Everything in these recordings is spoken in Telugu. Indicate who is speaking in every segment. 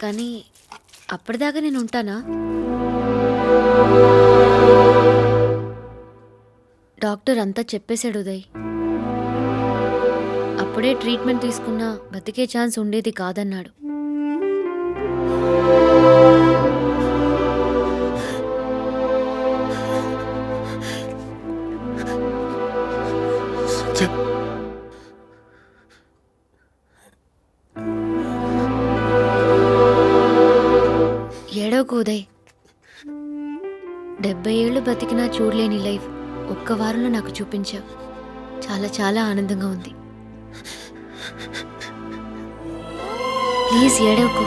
Speaker 1: కానీ అప్పటిదాకా నేను ఉంటానా? డాక్టర్ అంతా చెప్పేశాడు ఉదయ్. అప్పుడే ట్రీట్మెంట్ తీసుకున్నా బతికే ఛాన్స్ ఉండేది కాదన్నాడు. ఏడవకు ఉదయ్. 70 ఏళ్ళు బతికినా చూడలేని లైఫ్ ఒక్క వారంలో నాకు చూపించావు. చాలా చాలా ఆనందంగా ఉంది. ప్లీజ్ ఏడవకు.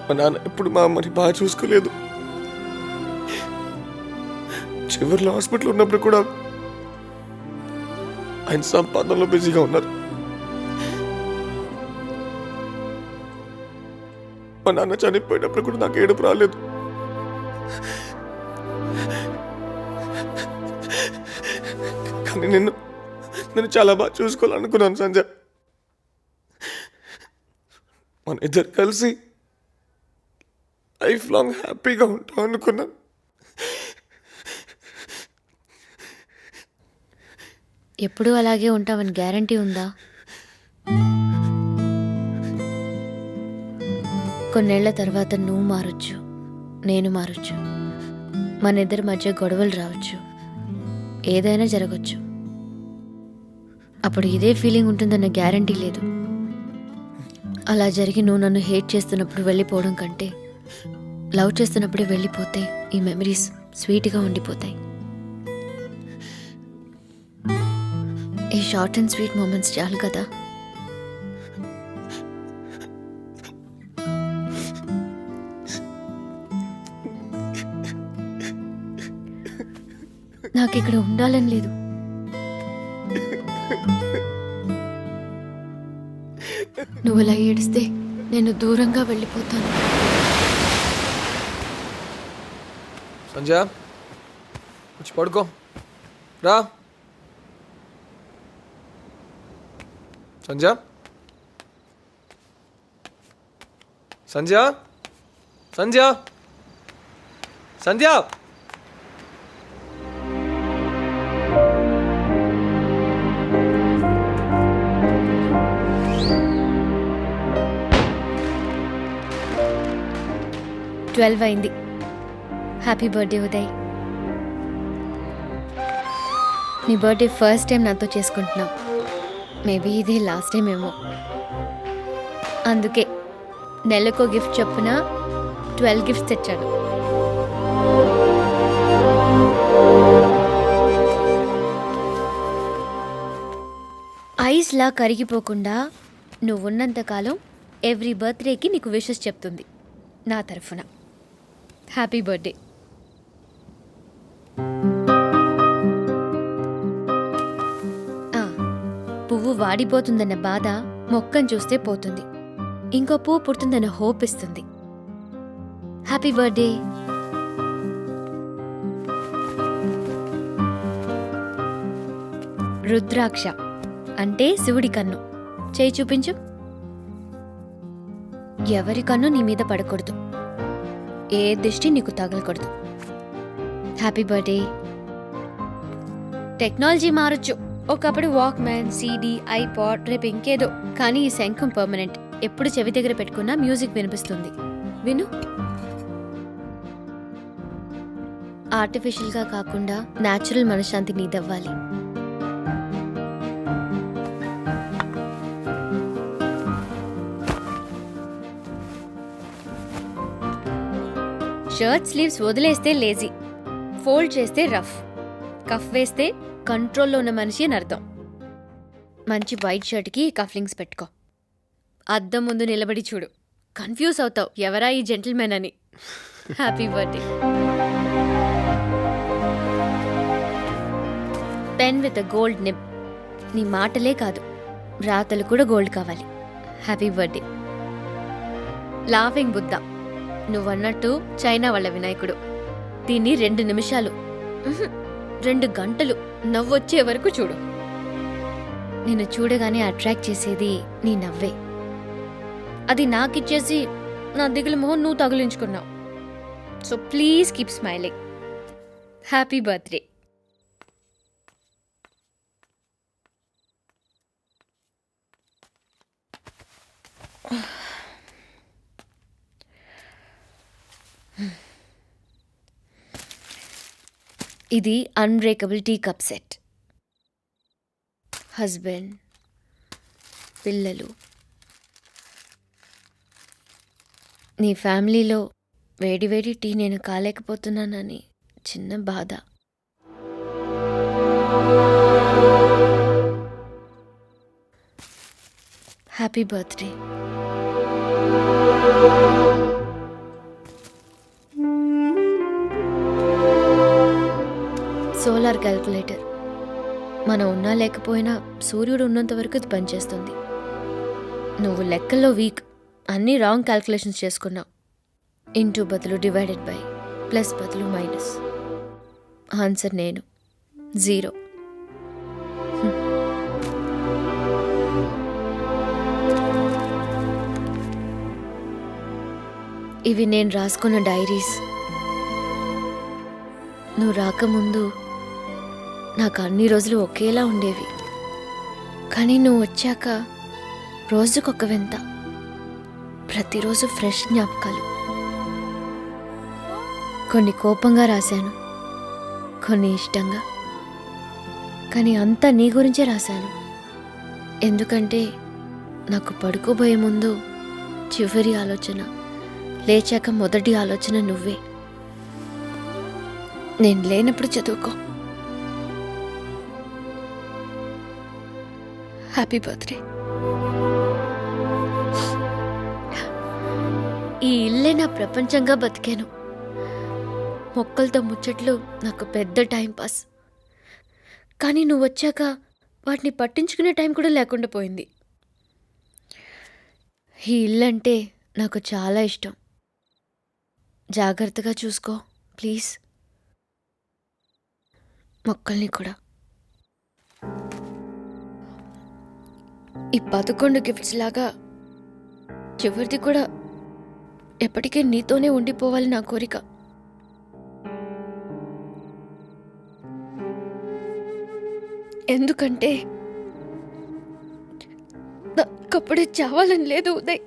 Speaker 2: మా నాన్న ఎప్పుడు మా అమ్మని బాగా చూసుకోలేదు. చివరిలో హాస్పిటల్ ఉన్నప్పుడు కూడా ఆయన సంపాదనలో బిజీగా ఉన్నారు. మా నాన్న చనిపోయినప్పుడు కూడా నాకు ఏడుపు రాలేదు. కానీ నేను చాలా బాగా చూసుకోవాలనుకున్నాను సంజయ్. మన ఇద్దరు కలిసి లైఫ్ లాంగ్ హ్యాపీగా ఉంటాం అనుకున్నాను.
Speaker 1: ఎప్పుడూ అలాగే ఉంటామని గ్యారంటీ ఉందా? కొన్నేళ్ల తర్వాత నువ్వు మారొచ్చు, నేను మారొచ్చు, మన ఇద్దరి మధ్య గొడవలు రావచ్చు, ఏదైనా జరగచ్చు. అప్పుడు ఇదే ఫీలింగ్ ఉంటుందన్న గ్యారంటీ లేదు. అలా జరిగి నువ్వు నన్ను హేట్ చేస్తున్నప్పుడు వెళ్ళిపోవడం కంటే లవ్ చేస్తున్నప్పుడే వెళ్ళిపోతే ఈ మెమరీస్ స్వీట్గా ఉండిపోతాయి. ఈ షార్ట్ అండ్ స్వీట్ మూమెంట్స్ చాలు కదా. నాకు ఇక్కడ ఉండాలని లేదు. నువ్వు అలా ఏడిస్తే నేను దూరంగా వెళ్ళిపోతాను.
Speaker 2: సంజయ్ వచ్చి పడుకో రా. సంజయ్ సంజయ్ సంజయ్ సంధ్య.
Speaker 1: అయింది. Happy birthday Uday. నీ బర్త్డే ఫస్ట్ టైం నాతో చేసుకుంటున్నావు. మేబీ ఇదే లాస్ట్ టైం ఏమో. అందుకే నెలకో గిఫ్ట్ చొప్పున 12 గిఫ్ట్స్ తెచ్చాను. ఐస్లా కరిగిపోకుండా నువ్వున్నంతకాలం ఎవ్రీ బర్త్డేకి నీకు విషెస్ చెప్తుంది నా తరఫున. Happy birthday. పువ్వు వాడిపోతుందన్న బాధ మొక్కను చూస్తే పోతుంది. ఇంకో పువ్వు పుడుతుందన్న హోప్ ఇస్తుంది. Happy birthday. రుద్రాక్ష అంటే శివుడి కన్ను. చేయి చూపించు. ఎవరి కన్ను నీ మీద పడకూడదు, ఏ దిష్టి నీకు తగలకూడదు. Happy birthday. టెక్నాలజీ మారొచ్చు. ఒకప్పుడు వాక్మ్యాన్, సీడీ, ఐపాడ్, రేపు ఇంకేదో. కానీ ఈ శంఖం పర్మనెంట్. ఎప్పుడు చెవి దగ్గర పెట్టుకున్నా మ్యూజిక్ వినిపిస్తుంది. విను. ఆర్టిఫిషియల్గా కాకుండా న్యాచురల్ మనశ్శాంతి నీదవ్వాలి. షర్ట్ స్లీవ్స్ వదిలేస్తే లేజీ, ఫోల్డ్ చేస్తే రఫ్, కఫ్ వేస్తే కంట్రోల్లో ఉన్న మనిషి అని అర్థం. మంచి వైట్ షర్ట్కి కఫ్లింగ్స్ పెట్టుకో. అద్దం ముందు నిలబడి చూడు. కన్ఫ్యూజ్ అవుతావు, ఎవరా ఈ జెంటిల్మెన్ అని. Happy birthday. Pen with gold nib. నీ మాటలే కాదు, రాతలు కూడా గోల్డ్ కావాలి. Happy birthday. లాఫింగ్ బుద్ధ, నువ్వన్నట్టు చైనా వాళ్ళ వినాయకుడు. దీన్ని 2 నిమిషాలు 2 గంటలు నవ్వొచ్చే వరకు చూడు. నిన్ను చూడగానే అట్రాక్ట్ చేసేది నీ నవ్వే. అది నాకిచ్చేసి నా దిగులు మొహం నువ్వు తగిలించుకున్నావు. So please keep smiling. Happy birthday. ఇది unbreakable tea cup set. Husband, పిల్లలు, నీ ఫ్యామిలీలో వేడివేడి టీ నేను కాలేకపోతున్నానని చిన్న బాధ. Happy birthday. Solar calculator. మనం ఉన్నా లేకపోయినా సూర్యుడు ఉన్నంత వరకు ఇది పనిచేస్తుంది. నువ్వు లెక్కల్లో వీక్, అన్నీ రాంగ్ క్యాల్కులేషన్స్ చేసుకున్నావు. ఇంటూ బదులు డివైడెడ్ బై, ప్లస్ బదులు మైనస్. ఆన్సర్ నేను 0. ఇవి నేను రాసుకున్న డైరీస్. నువ్వు రాకముందు నాకు అన్ని రోజులు ఒకేలా ఉండేవి. కానీ నువ్వు వచ్చాక రోజుకొక వింత, ప్రతిరోజు ఫ్రెష్ జ్ఞాపకాలు. కొన్ని కోపంగా రాశాను, కొన్ని ఇష్టంగా, కానీ అంతా నీ గురించే రాశాను. ఎందుకంటే నాకు పడుకోబోయే ముందు చివరి ఆలోచన, లేచాక మొదటి ఆలోచన నువ్వే. నేను లేనప్పుడు చదువుకో. Happy birthday. ఈ ఇల్లే నా ప్రపంచంగా బతికాను. మొక్కలతో ముచ్చట్లు నాకు పెద్ద టైం పాస్. కానీ నువ్వు వచ్చాక వాటిని పట్టించుకునే టైం కూడా లేకుండా పోయింది. ఈ ఇల్లంటే నాకు చాలా ఇష్టం. జాగ్రత్తగా చూసుకో ప్లీజ్. మొక్కల్ని కూడా. ఈ 11 గిఫ్ట్స్ లాగా చివరిది కూడా ఎప్పటికీ నీతోనే ఉండిపోవాలి నా కోరిక. ఎందుకంటే నాకప్పుడే చావాలని లేదు ఉదయ్.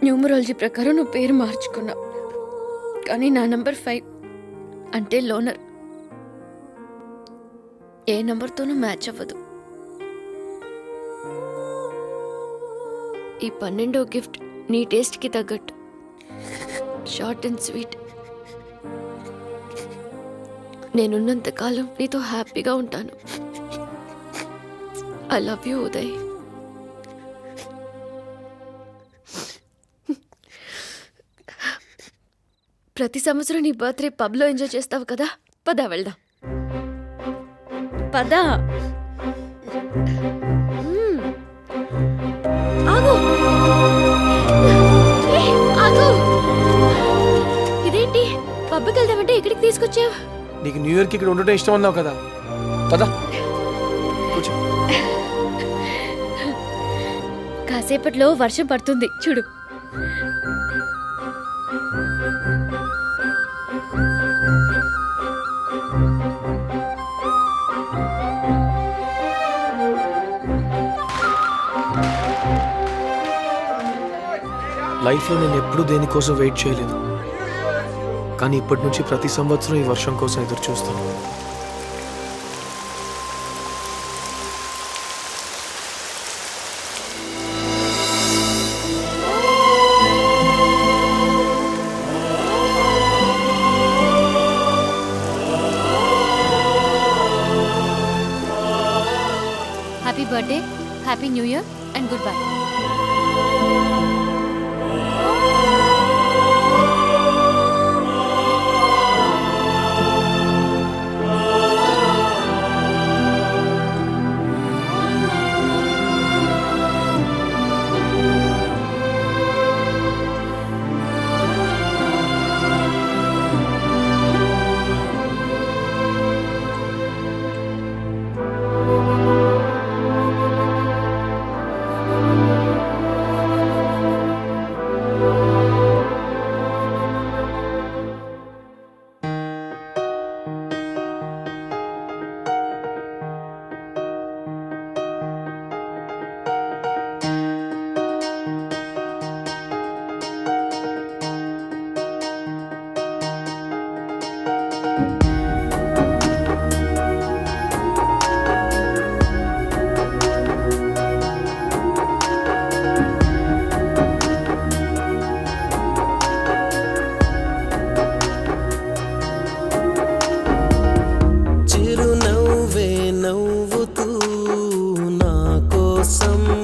Speaker 1: న్యూమరాలజీ ప్రకారం నువ్వు పేరు మార్చుకున్నావు, కానీ నా నంబర్ 5 అంటే లోనర్. ఏ నంబర్తోనూ మ్యాచ్ అవ్వదు. ఈ 12వ గిఫ్ట్ నీ టేస్ట్కి తగ్గట్టు, షార్ట్ అండ్ స్వీట్. నేనున్నంతకాలం నీతో హ్యాపీగా ఉంటాను. I love you Uday. ప్రతి సంవత్సరం నీ బర్త్డే పబ్లో ఎంజాయ్ చేస్తావు కదా, పద వెళ్దాం. పద. ఆగు. ఆగు. ఇదేంటి పబ్కి వెళ్దామంటే ఇక్కడికి తీసుకొచ్చావు?
Speaker 2: నీకు న్యూ ఇయర్కి ఇక్కడ ఉండటం ఇష్టం అన్నావు కదా, పద కూర్చో.
Speaker 1: కాసేపట్లో వర్షం పడుతుంది చూడు.
Speaker 2: లైఫ్లో నేను ఎప్పుడూ దేనికోసం వెయిట్ చేయలేదు. కానీ ఇప్పటి నుంచి ప్రతి సంవత్సరం ఈ వర్షం కోసం ఎదురు చూస్తాను.
Speaker 1: Happy birthday, happy new year and good bye.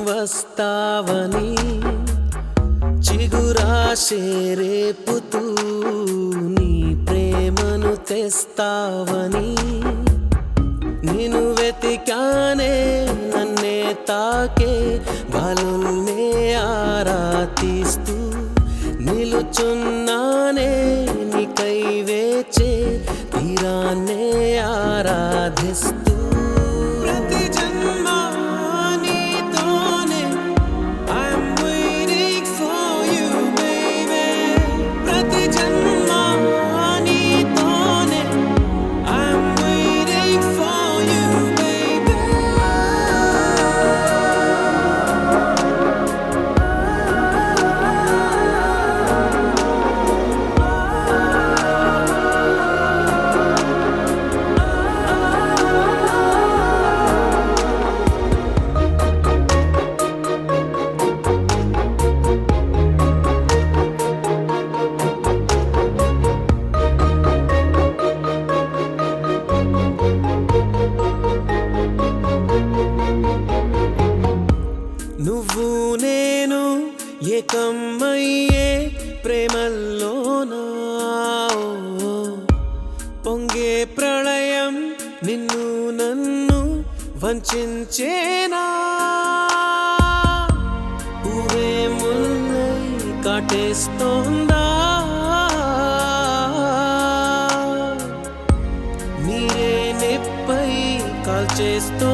Speaker 3: వస్తావని చిగురాశే రేపుతూ నీ ప్రేమను తెస్తావని నిన్ను వెతికానే నన్నే తాకే గాలుల్నే ఆరాధిస్తూ నిలుచున్నానే నీకై వేచే తీరాన్నే ఆరాధిస్తూ ప్రతి జన్మ నీతోనే I'm waiting for you baby ప్రతి జన్మ నీతోనే I'm waiting for you baby నువ్వు నేను ఏకమయ్యే ప్రేమల్లోనా పొంగే ప్రళయం నిన్ను నన్ను వంచేనా పువ్వే ముల్లై కాటేస్తోందా నీరే నెప్పై కాల్చేస్తోందా